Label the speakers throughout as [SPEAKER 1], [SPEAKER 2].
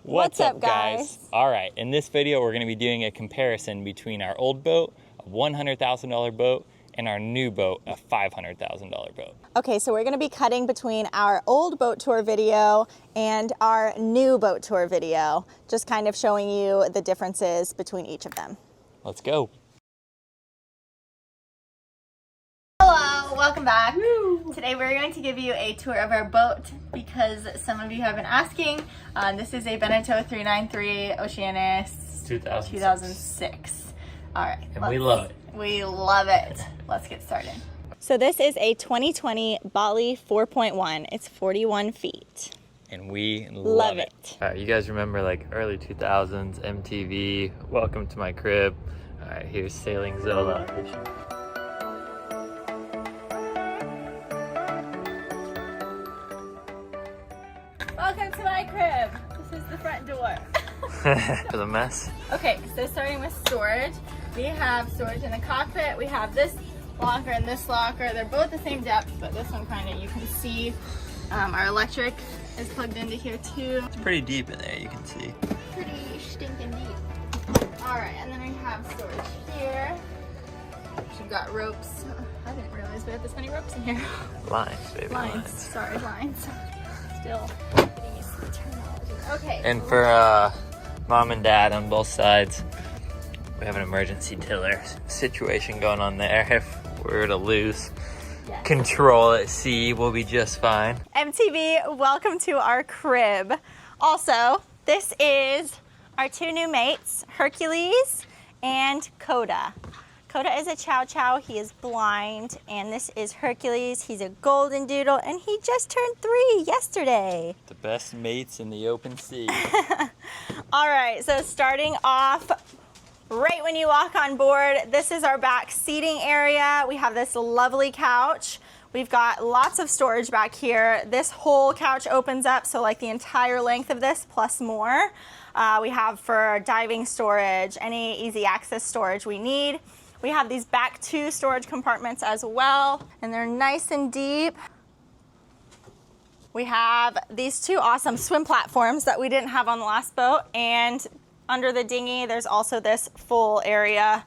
[SPEAKER 1] What's up, guys? All right, in this video, we're going to be doing a comparison between our old boat, a $100,000 boat, and our new boat, a $500,000 boat.
[SPEAKER 2] Okay, so we're going to be cutting between our old boat tour video and our new boat tour video, just kind of showing you the differences between each of them.
[SPEAKER 1] Let's go.
[SPEAKER 2] Hello, welcome back. Woo. Today we're going to give you a tour of our boat because some of you have been asking. This is a Beneteau 393 Oceanis 2006. All right.
[SPEAKER 1] And we love it.
[SPEAKER 2] We love it. Let's get started. So this is a 2020 Bali 4.1. It's 41 feet.
[SPEAKER 1] And we love it.
[SPEAKER 3] All right, you guys remember like early 2000s, MTV, Welcome to My Crib. All right, here's Sailing Zola.
[SPEAKER 2] Welcome to my crib. This is the front door.
[SPEAKER 3] For the mess.
[SPEAKER 2] Okay, so starting with storage, we have storage in the cockpit. We have this locker and this locker. They're both the same depth, but this one kind of, you can see our electric is plugged into here too.
[SPEAKER 3] It's pretty deep in there, you can see.
[SPEAKER 2] Pretty stinking deep. All right, and then we have storage here. We've got ropes. I didn't realize we had this many ropes in here.
[SPEAKER 3] Lines, baby,
[SPEAKER 2] Lines. Sorry, lines. Still getting used to the terminology. Okay.
[SPEAKER 3] And for mom and dad on both sides, we have an emergency tiller situation going on there. If we were to lose control at sea, we'll be just fine.
[SPEAKER 2] MTV, welcome to our crib. Also, this is our two new mates, Hercules and Coda. Coda is a chow chow, he is blind, and this is Hercules. He's a golden doodle, and he just turned 3 yesterday.
[SPEAKER 1] The best mates in the open sea.
[SPEAKER 2] All right, so starting off, right when you walk on board, this is our back seating area. We have this lovely couch. We've got lots of storage back here. This whole couch opens up, so like the entire length of this plus more. We have for diving storage, any easy access storage we need. We have these back 2 storage compartments as well, and they're nice and deep. We have these 2 awesome swim platforms that we didn't have on the last boat, and under the dinghy, there's also this full area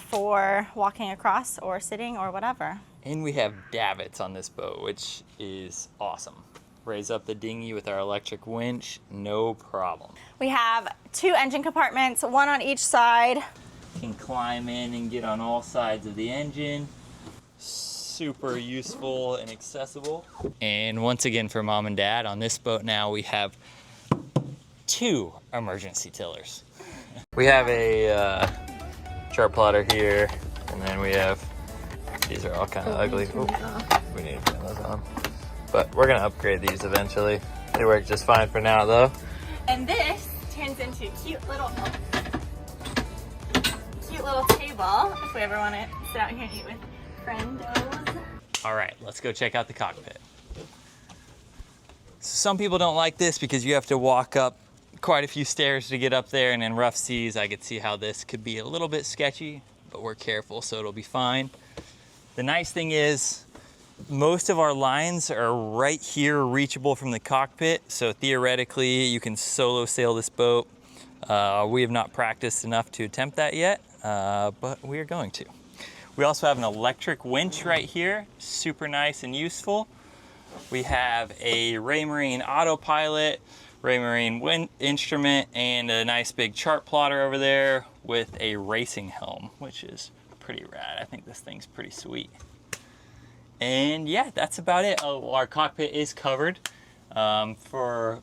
[SPEAKER 2] for walking across or sitting or whatever.
[SPEAKER 1] And we have davits on this boat, which is awesome. Raise up the dinghy with our electric winch, no problem.
[SPEAKER 2] We have 2 engine compartments, 1 on each side.
[SPEAKER 1] Can climb in and get on all sides of the engine. Super useful and accessible. And once again for mom and dad, on this boat now we have 2 emergency tillers.
[SPEAKER 3] We have a chart plotter here, and then we have, these are all kind of ugly. Ooh, we need to turn those on. But we're gonna upgrade these eventually. They work just fine for now though.
[SPEAKER 2] And this turns into a cute little table if we ever want to sit out here and eat with friendos.
[SPEAKER 1] All right, let's go check out the cockpit. So some people don't like this because you have to walk up quite a few stairs to get up there, and in rough seas I could see how this could be a little bit sketchy, but we're careful so it'll be fine. The nice thing is most of our lines are right here reachable from the cockpit, so theoretically you can solo sail this boat. We have not practiced enough to attempt that yet, but we are going to. We also have an electric winch right here, super nice and useful. We have a Raymarine autopilot, Raymarine wind instrument, and a nice big chart plotter over there with a racing helm, which is pretty rad. I think this thing's pretty sweet. And yeah, that's about it. Oh, our cockpit is covered. For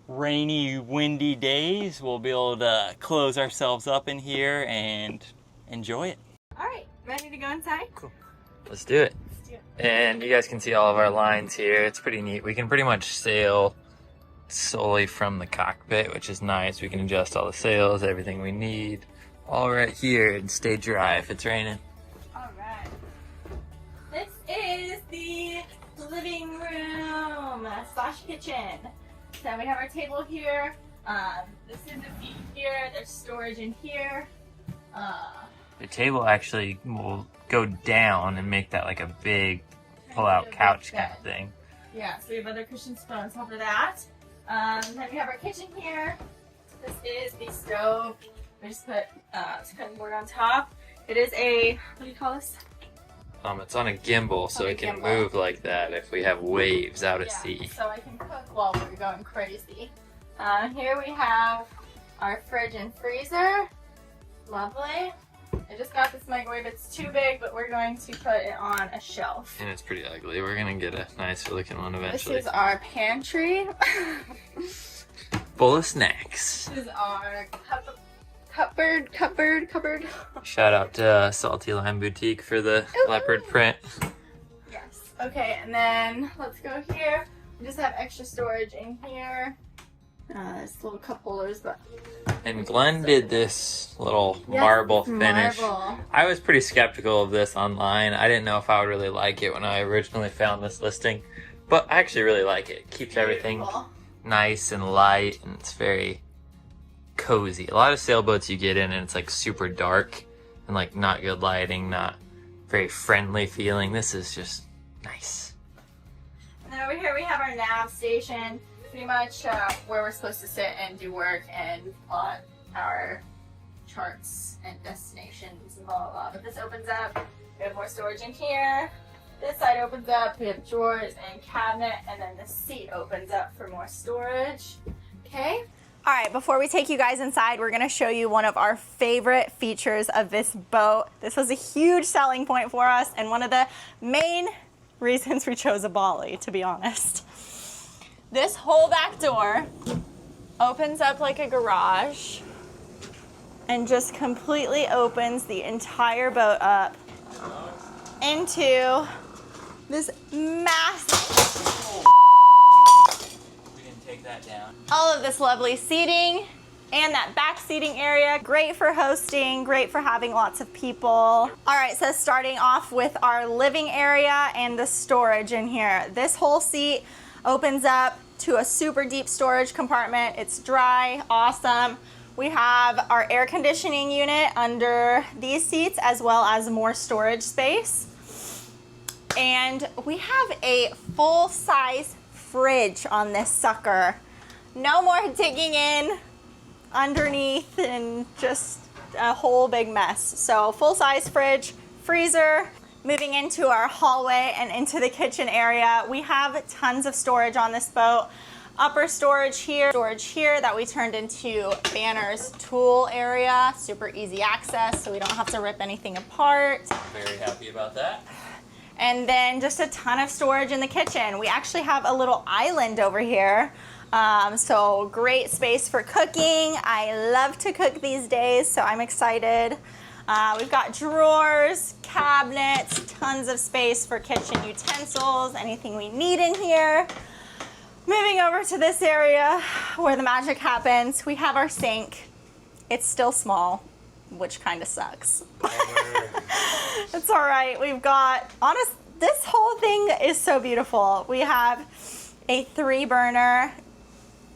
[SPEAKER 1] rainy, windy days, we'll be able to close ourselves up in here and enjoy it.
[SPEAKER 2] All right, ready to go inside?
[SPEAKER 3] Cool. Let's do it. And you guys can see all of our lines here. It's pretty neat. We can pretty much sail solely from the cockpit, which is nice. We can adjust all the sails, everything we need, all right here, and stay dry if it's raining.
[SPEAKER 2] All right. This is the living room / kitchen. So we have our table here. This is the feet here. There's storage in here.
[SPEAKER 3] The table actually will go down and make that like a big pull-out couch kind of thing.
[SPEAKER 2] Yeah, so we have other cushions on top of that. Then we have our kitchen here. This is the stove. We just put cutting board on top. It is a, what do you call this?
[SPEAKER 3] It's on a gimbal, so it can move like that if we have waves out at sea.
[SPEAKER 2] So I can cook while we're going crazy. Here we have our fridge and freezer. Lovely. I just got this microwave. It's too big, but we're going to put it on a shelf.
[SPEAKER 3] And it's pretty ugly. We're gonna get a nicer looking one eventually.
[SPEAKER 2] This is our pantry.
[SPEAKER 3] Full of snacks.
[SPEAKER 2] This is our cupboard.
[SPEAKER 3] Shout out to Salty Lime Boutique for the leopard print.
[SPEAKER 2] Yes. Okay, and then let's go here. We just have extra storage in here. There's little cup holders, but.
[SPEAKER 3] And Glenn did this little marble finish. I was pretty skeptical of this online. I didn't know if I would really like it when I originally found this listing, but I actually really like it. It keeps everything nice and light, and it's very cozy. A lot of sailboats you get in and it's like super dark and like not good lighting, not very friendly feeling. This is just nice.
[SPEAKER 2] And then over here we have our nav station. Pretty much where we're supposed to sit and do work and plot our charts and destinations and blah blah blah. But this opens up. We have more storage in here. This side opens up. We have drawers and cabinet, and then the seat opens up for more storage. Okay. All right, before we take you guys inside, we're gonna show you one of our favorite features of this boat. This was a huge selling point for us and one of the main reasons we chose a Bali, to be honest. This whole back door opens up like a garage and just completely opens the entire boat up into this massive...
[SPEAKER 1] We didn't take that down.
[SPEAKER 2] All of this lovely seating and that back seating area. Great for hosting, great for having lots of people. All right, so starting off with our living area and the storage in here. This whole seat opens up to a super deep storage compartment. It's dry, awesome. We have our air conditioning unit under these seats as well as more storage space. And we have a full-size fridge on this sucker. No more digging in underneath and just a whole big mess. So full-size fridge, freezer. Moving into our hallway and into the kitchen area, we have tons of storage on this boat. Upper storage here that we turned into Banner's tool area. Super easy access, so we don't have to rip anything apart.
[SPEAKER 1] Very happy about that.
[SPEAKER 2] And then just a ton of storage in the kitchen. We actually have a little island over here. So great space for cooking. I love to cook these days, so I'm excited. We've got drawers, cabinets, tons of space for kitchen utensils, anything we need in here. Moving over to this area where the magic happens, we have our sink. It's still small, which kind of sucks. It's all right. We've got, this whole thing is so beautiful. We have a 3-burner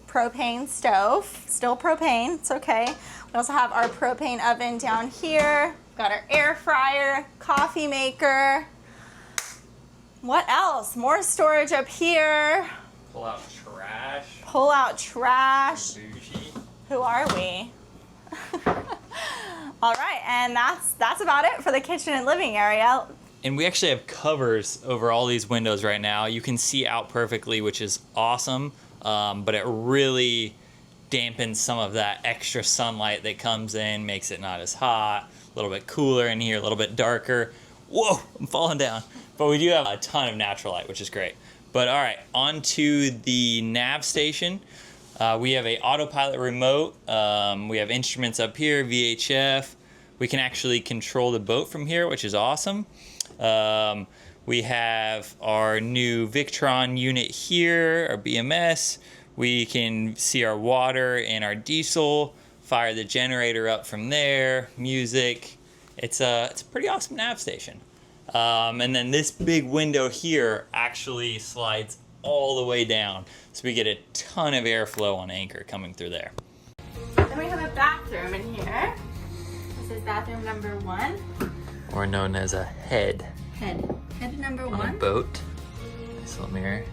[SPEAKER 2] propane stove, still propane, it's okay. We also have our propane oven down here. We've got our air fryer, coffee maker. What else? More storage up here.
[SPEAKER 1] Pull out trash.
[SPEAKER 2] Pull out trash.
[SPEAKER 1] Bougie.
[SPEAKER 2] Who are we? All right, and that's about it for the kitchen and living area.
[SPEAKER 1] And we actually have covers over all these windows right now. You can see out perfectly, which is awesome, but it really dampens some of that extra sunlight that comes in, makes it not as hot, a little bit cooler in here, a little bit darker. Whoa, I'm falling down. But we do have a ton of natural light, which is great. But all right, on to the nav station. We have a autopilot remote. We have instruments up here, VHF. We can actually control the boat from here, which is awesome. We have our new Victron unit here, our BMS. We can see our water and our diesel, fire the generator up from there, music. It's a pretty awesome nav station. And then this big window here actually slides all the way down. So we get a ton of airflow on anchor coming through there.
[SPEAKER 2] Then we have a bathroom in here. This is bathroom number 1.
[SPEAKER 3] Or known as a head.
[SPEAKER 2] Head number
[SPEAKER 3] On
[SPEAKER 2] 1.
[SPEAKER 3] a boat. Nice little mirror.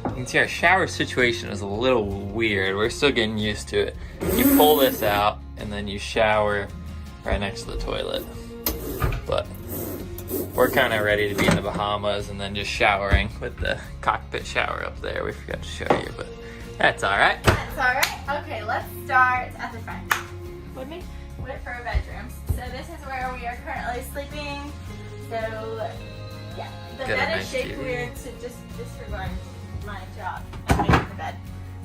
[SPEAKER 3] You can see our shower situation is a little weird. We're still getting used to it. You pull this out and then you shower right next to the toilet. But we're kind of ready to be in the Bahamas and then just showering with the cockpit shower up there. We forgot to show you, but that's all right.
[SPEAKER 2] That's all right. Okay, let's start at the front. With me? Wait for our bedrooms. So this is where we are currently sleeping. So yeah, the bed is shaped weird, so just disregard my job of making the bed.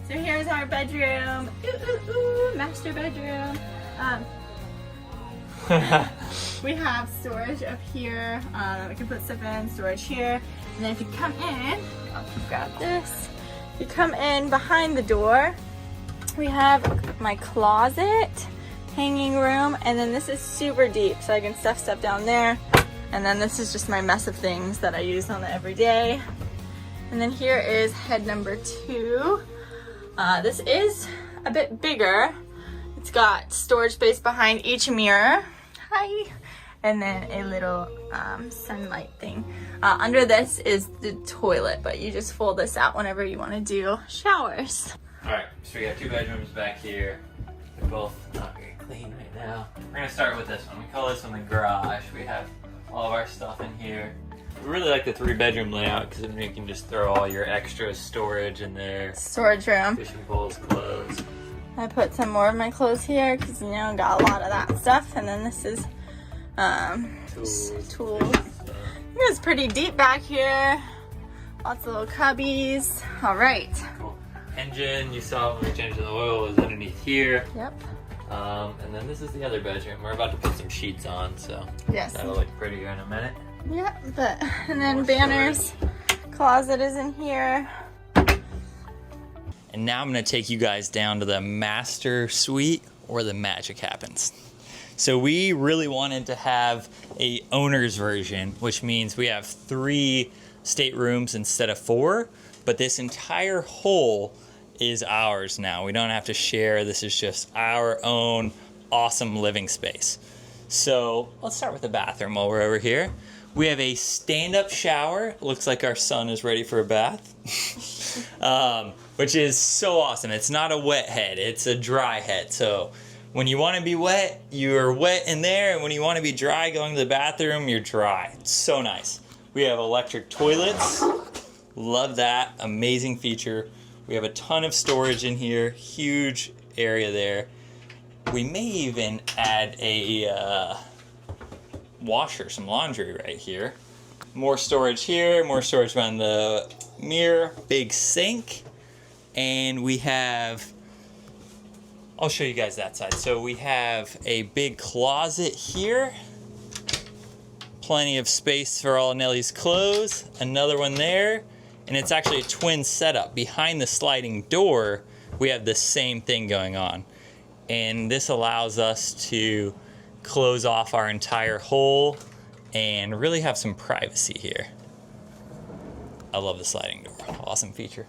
[SPEAKER 2] So here's our bedroom. Ooh, ooh, ooh, master bedroom. We have storage up here. We can put stuff in, storage here. And then if you come in, I'll grab this. If you come in behind the door, we have my closet, hanging room, and then this is super deep, so I can stuff down there. And then this is just my mess of things that I use on the everyday. And then here is head number 2. This is a bit bigger. It's got storage space behind each mirror. Hi. And then a little sunlight thing. Under this is the toilet, but you just fold this out whenever you want to do showers.
[SPEAKER 3] All right, so we got 2 bedrooms back here. They're both not very clean right now. We're gonna start with this one. We call this one the garage. We have all of our stuff in here. We really like the 3-bedroom layout because then you can just throw all your extra storage in there.
[SPEAKER 2] Storage room.
[SPEAKER 3] Fishing poles, clothes.
[SPEAKER 2] I put some more of my clothes here because you know got a lot of that stuff. And then this is tools. It's pretty deep back here. Lots of little cubbies. All right.
[SPEAKER 3] Cool. Engine, you saw when we changed the oil, is underneath here.
[SPEAKER 2] Yep.
[SPEAKER 3] And then this is the other bedroom. We're about to put some sheets on, so
[SPEAKER 2] yes,
[SPEAKER 3] that'll look prettier in a minute.
[SPEAKER 2] Yep, and then
[SPEAKER 3] More
[SPEAKER 2] banners. Closet is in here.
[SPEAKER 1] And now I'm gonna take you guys down to the master suite where the magic happens. So we really wanted to have a owner's version, which means we have 3 staterooms instead of 4, but this entire whole is ours now. We don't have to share. This is just our own awesome living space. So let's start with the bathroom while we're over here. We have a stand-up shower. Looks like our son is ready for a bath, which is so awesome. It's not a wet head, it's a dry head. So when you want to be wet, you're wet in there, and when you want to be dry going to the bathroom, you're dry. It's so nice. We have electric toilets. Love that. Amazing feature. We have a ton of storage in here. Huge area there. We may even add a washer, some laundry right here. More storage here, more storage around the mirror, big sink, and we have, I'll show you guys that side. So we have a big closet here, plenty of space for all Nellie's clothes, another one there, and it's actually a twin setup. Behind the sliding door, we have the same thing going on, and this allows us to close off our entire hole and really have some privacy here. I love the sliding door, awesome feature.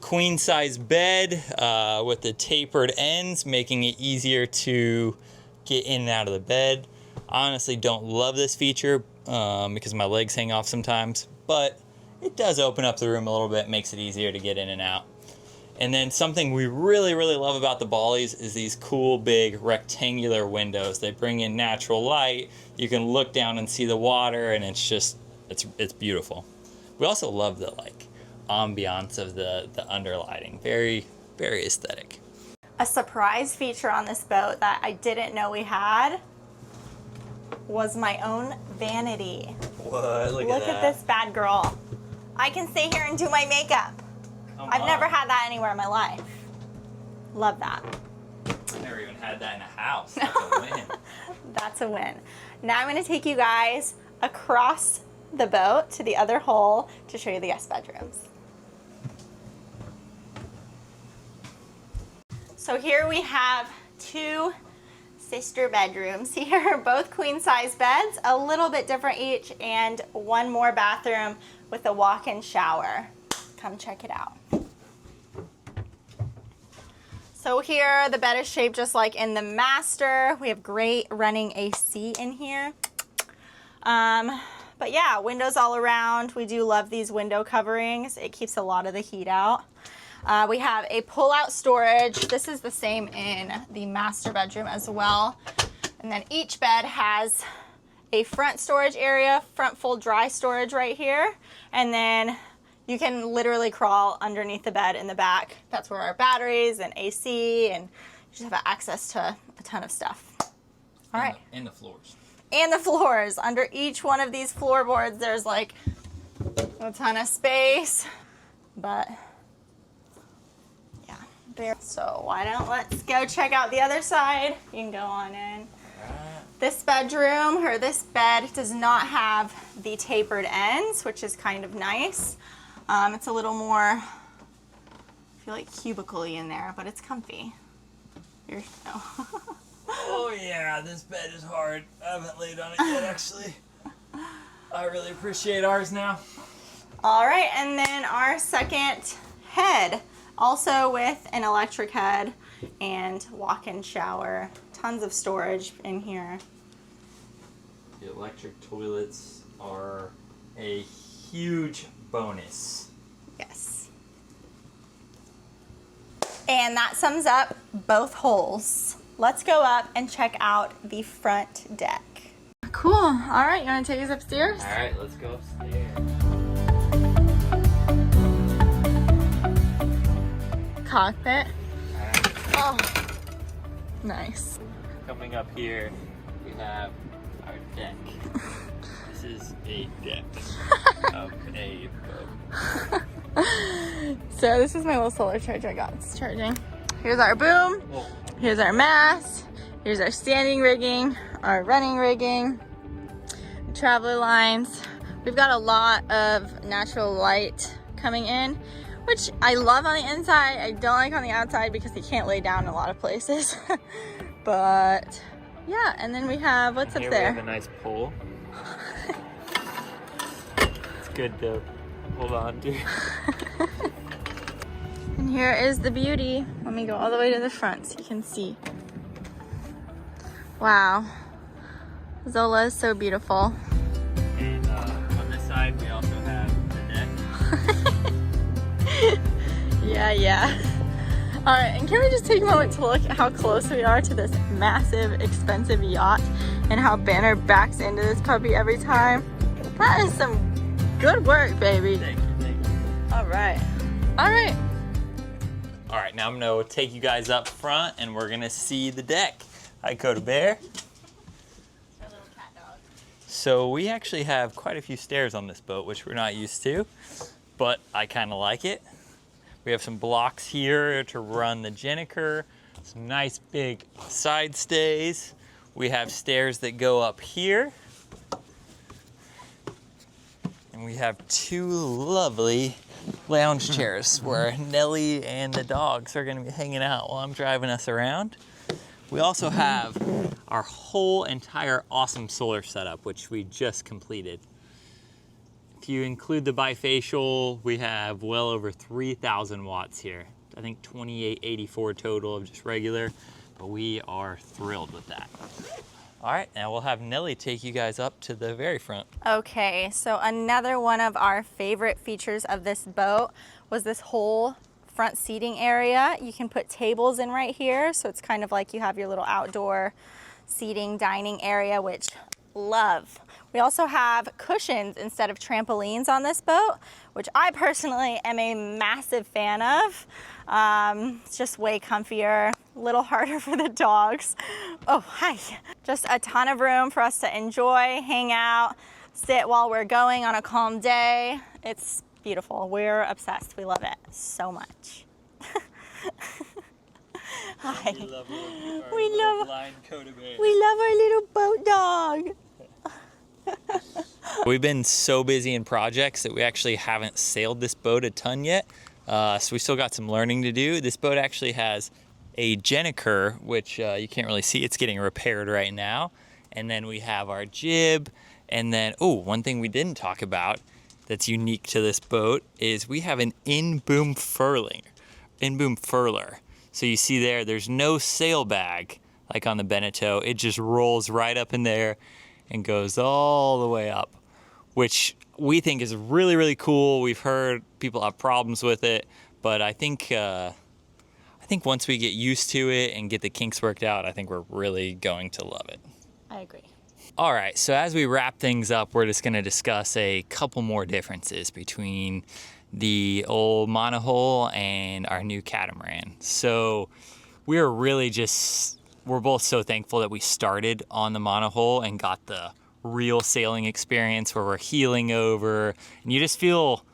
[SPEAKER 1] Queen size bed with the tapered ends, making it easier to get in and out of the bed. I honestly don't love this feature because my legs hang off sometimes, but it does open up the room a little bit, makes it easier to get in and out. And then something we really, really love about the Balis is these cool big rectangular windows. They bring in natural light. You can look down and see the water, and it's just, it's beautiful. We also love the like ambiance of the underlighting. Very, very aesthetic.
[SPEAKER 2] A surprise feature on this boat that I didn't know we had was my own vanity.
[SPEAKER 1] What?
[SPEAKER 2] Look at this bad girl. I can stay here and do my makeup. I've never had that anywhere in my life. Love that.
[SPEAKER 1] I never even had that in a house. That's a win.
[SPEAKER 2] That's a win. Now I'm going to take you guys across the boat to the other hull to show you the guest bedrooms. So here we have 2 sister bedrooms here, both queen size beds, a little bit different each, and 1 more bathroom with a walk-in shower. Come check it out. So here the bed is shaped just like in the master. We have great running AC in here. But yeah, windows all around. We do love these window coverings. It keeps a lot of the heat out. We have a pull-out storage. This is the same in the master bedroom as well. And then each bed has a front storage area, front full dry storage right here. And then you can literally crawl underneath the bed in the back. That's where our batteries and AC, and you just have access to a ton of stuff. All right.
[SPEAKER 1] And the floors.
[SPEAKER 2] And the floors. Under each one of these floorboards, there's like a ton of space. But yeah, there. So why don't let's go check out the other side. You can go on in. This bedroom, or this bed, does not have the tapered ends, which is kind of nice. It's a little more, I feel like cubicle-y in there, but it's comfy. Here, no.
[SPEAKER 1] Oh yeah, this bed is hard. I haven't laid on it yet, actually. I really appreciate ours now.
[SPEAKER 2] All right, and then our second head, also with an electric head and walk-in shower. Tons of storage in here.
[SPEAKER 1] The electric toilets are a huge bonus.
[SPEAKER 2] Yes. And that sums up both holes. Let's go up and check out the front deck. Cool. All right, you want to take us upstairs?
[SPEAKER 3] All right, let's go upstairs.
[SPEAKER 2] Cockpit. Oh, nice.
[SPEAKER 3] Coming up here, we have our deck. This is a deck of a boat.
[SPEAKER 2] So this is my little solar charger I got. It's charging. Here's our boom. Here's our mast. Here's our standing rigging, our running rigging, traveler lines. We've got a lot of natural light coming in, which I love on the inside. I don't like on the outside because you can't lay down in a lot of places. But yeah, and then we have, what's up
[SPEAKER 3] Here
[SPEAKER 2] there?
[SPEAKER 3] we have a nice pole. It's good to hold on to.
[SPEAKER 2] And here is the beauty. Let me go all the way to the front so you can see. Wow. Zola is so beautiful.
[SPEAKER 3] And on this side, we also have the deck.
[SPEAKER 2] Yeah. All right, and can we just take a moment to look at how close we are to this massive, expensive yacht and how Banner backs into this puppy every time? That is some good work, baby.
[SPEAKER 3] Thank you.
[SPEAKER 2] All right.
[SPEAKER 1] All right, now I'm gonna take you guys up front and we're gonna see the deck. Hi, Coda Bear.
[SPEAKER 2] Our little cat dog.
[SPEAKER 1] So we actually have quite a few stairs on this boat, which we're not used to, but I kind of like it. We have some blocks here to run the Jenniker, some nice big side stays. We have stairs that go up here. And we have two lovely lounge chairs where Nellie and the dogs are gonna be hanging out while I'm driving us around. We also have our whole entire awesome solar setup, which we just completed. If you include the bifacial, we have well over 3,000 watts here. I think 2884 total of just regular, but we are thrilled with that. All right, now we'll have Nellie take you guys up to the very front.
[SPEAKER 2] Okay, so another one of our favorite features of this boat was this whole front seating area. You can put tables in right here, so it's kind of like you have your little outdoor seating dining area, which love. We also have cushions instead of trampolines on this boat, which I personally am a massive fan of. It's just way comfier, a little harder for the dogs. Oh, hi. Just a ton of room for us to enjoy, hang out, sit while we're going on a calm day. It's beautiful. We're obsessed. We love it so much. Hi.
[SPEAKER 1] We love our blind Coda Bear.
[SPEAKER 2] We love our little boat dog.
[SPEAKER 1] We've been so busy in projects that we actually haven't sailed this boat a ton yet. So we still got some learning to do. This boat actually has a Jenniker, which you can't really see. It's getting repaired right now. And then we have our jib. And then, oh, one thing we didn't talk about that's unique to this boat is we have an in-boom furler. So you see there's no sail bag like on the Beneteau. It just rolls right up in there and goes all the way up. which we think is really, really cool. We've heard people have problems with it, but I think once we get used to it and get the kinks worked out, I think we're really going to love it.
[SPEAKER 2] I agree.
[SPEAKER 1] All right, so as we wrap things up, we're just going to discuss a couple more differences between the old monohull and our new catamaran. So we're both so thankful that we started on the monohull and got the real sailing experience where we're heeling over, and you just feel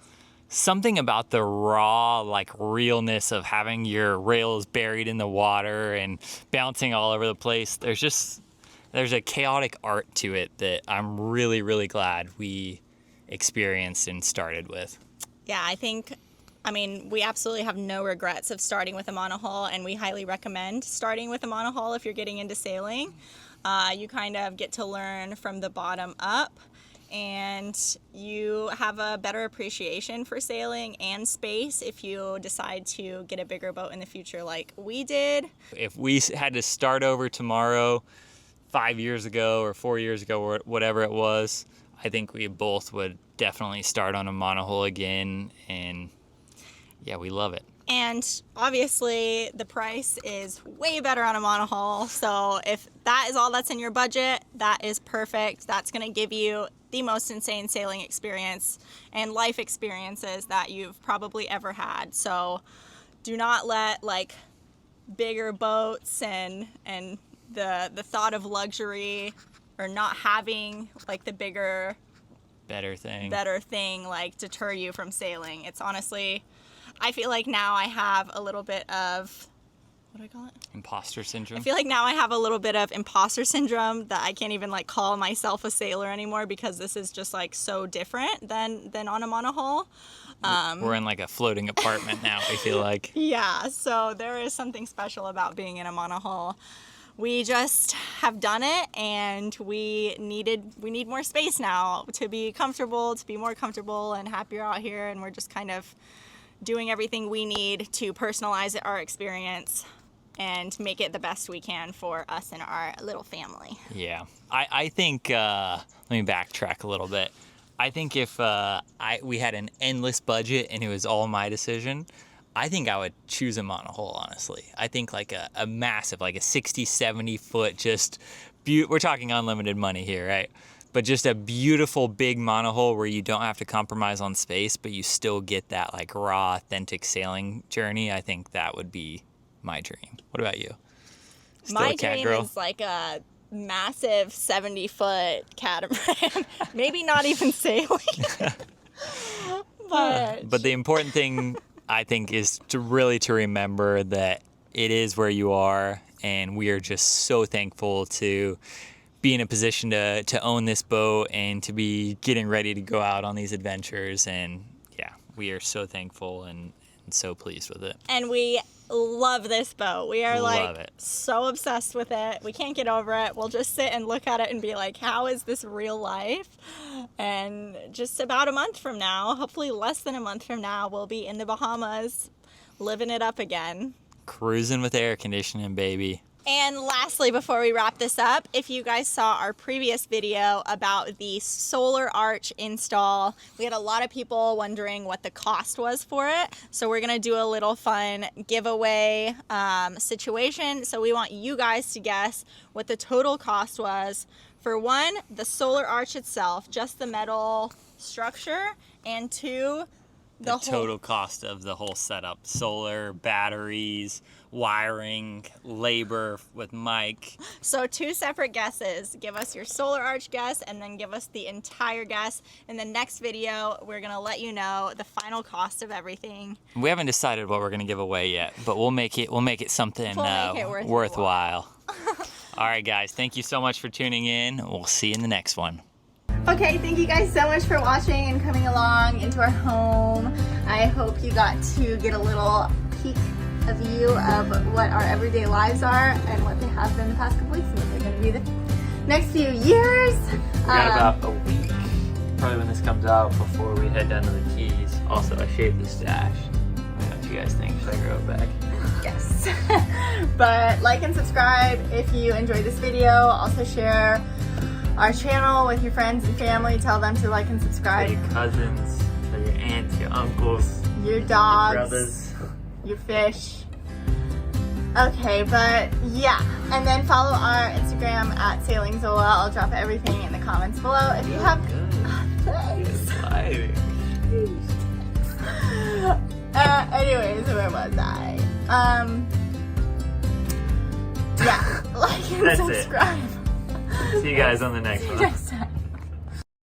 [SPEAKER 1] something about the raw, like, realness of having your rails buried in the water and bouncing all over the place. There's a chaotic art to it that I'm really, really glad we experienced and started with.
[SPEAKER 2] Yeah, I mean, we absolutely have no regrets of starting with a monohull, and we highly recommend starting with a monohull if you're getting into sailing. You kind of get to learn from the bottom up, and you have a better appreciation for sailing and space if you decide to get a bigger boat in the future like we did.
[SPEAKER 1] If we had to start over tomorrow, 5 years ago or 4 years ago or whatever it was, I think we both would definitely start on a monohull again, and yeah, we love it.
[SPEAKER 2] And obviously the price is way better on a monohull, so if that is all that's in your budget, that is perfect. That's going to give you the most insane sailing experience and life experiences that you've probably ever had. So do not let, like, bigger boats and the thought of luxury or not having, like, the bigger
[SPEAKER 1] better thing
[SPEAKER 2] like deter you from sailing. It's honestly, I feel like now I have a little bit of, what do I call it?
[SPEAKER 1] Imposter syndrome.
[SPEAKER 2] I feel like now I have a little bit of imposter syndrome that I can't even, like, call myself a sailor anymore because this is just, like, so different than on a monohull.
[SPEAKER 1] We're in, like, a floating apartment now, I feel like.
[SPEAKER 2] Yeah, so there is something special about being in a monohull. We just have done it, and we need more space now to be comfortable, to be more comfortable and happier out here, and we're just kind of doing everything we need to personalize our experience and make it the best we can for us and our little family.
[SPEAKER 1] Yeah, I think, let me backtrack a little bit. I think if we had an endless budget and it was all my decision, I think I would choose a monohull, honestly. I think like a massive, like a 60, 70 foot, just, we're talking unlimited money here, right? But just a beautiful big monohull where you don't have to compromise on space, but you still get that, like, raw, authentic sailing journey. I think that would be my dream. What about you? Still
[SPEAKER 2] my
[SPEAKER 1] a cat
[SPEAKER 2] dream
[SPEAKER 1] girl?
[SPEAKER 2] is like a massive 70-foot catamaran. Maybe not even sailing.
[SPEAKER 1] But the important thing, I think, is to remember that it is where you are, and we are just so thankful to be in a position to own this boat and to be getting ready to go out on these adventures. And yeah, we are so thankful and so pleased with it.
[SPEAKER 2] And we love this boat. We are
[SPEAKER 1] Love it.
[SPEAKER 2] so obsessed with it. We can't get over it. We'll just sit and look at it and be like, how is this real life? And just about a month from now, hopefully less than a month from now, we'll be in the Bahamas living it up again.
[SPEAKER 1] Cruising with air conditioning, baby.
[SPEAKER 2] And lastly, before we wrap this up, if you guys saw our previous video about the solar arch install, we had a lot of people wondering what the cost was for it. So we're going to do a little fun giveaway situation. So we want you guys to guess what the total cost was for, one, the solar arch itself, just the metal structure, and two,
[SPEAKER 1] the total cost of the whole setup. Solar, batteries, wiring, labor with Mike.
[SPEAKER 2] So 2 separate guesses. Give us your solar arch guess and then give us the entire guess. In the next video, we're going to let you know the final cost of everything.
[SPEAKER 1] We haven't decided what we're going to give away yet, but we'll make it something worthwhile. All right, guys, thank you so much for tuning in. We'll see you in the next one.
[SPEAKER 2] Okay, thank you guys so much for watching and coming along into our home. I hope you got to get a little peek a view of what our everyday lives are and what they have been the past couple weeks and what they're going to be the next few years.
[SPEAKER 3] We got about a week, probably when this comes out, before we head down to the Keys. Also, I shaved the stash. I don't know what you guys think. Should I grow it back?
[SPEAKER 2] Yes. But like and subscribe if you enjoyed this video. Also share our channel with your friends and family. Tell them to like and
[SPEAKER 3] Tell
[SPEAKER 2] subscribe.
[SPEAKER 3] your cousins, tell your aunts, your uncles,
[SPEAKER 2] Your dogs,
[SPEAKER 3] your brothers.
[SPEAKER 2] your fish. Okay, but yeah. And then follow our Instagram at Sailing Zola. I'll drop everything in the comments below. If you have... Thanks. Anyways, where was I? Yeah, like and
[SPEAKER 3] That's it.
[SPEAKER 2] subscribe.
[SPEAKER 3] See you guys on the next
[SPEAKER 2] See you
[SPEAKER 3] one.
[SPEAKER 2] next time.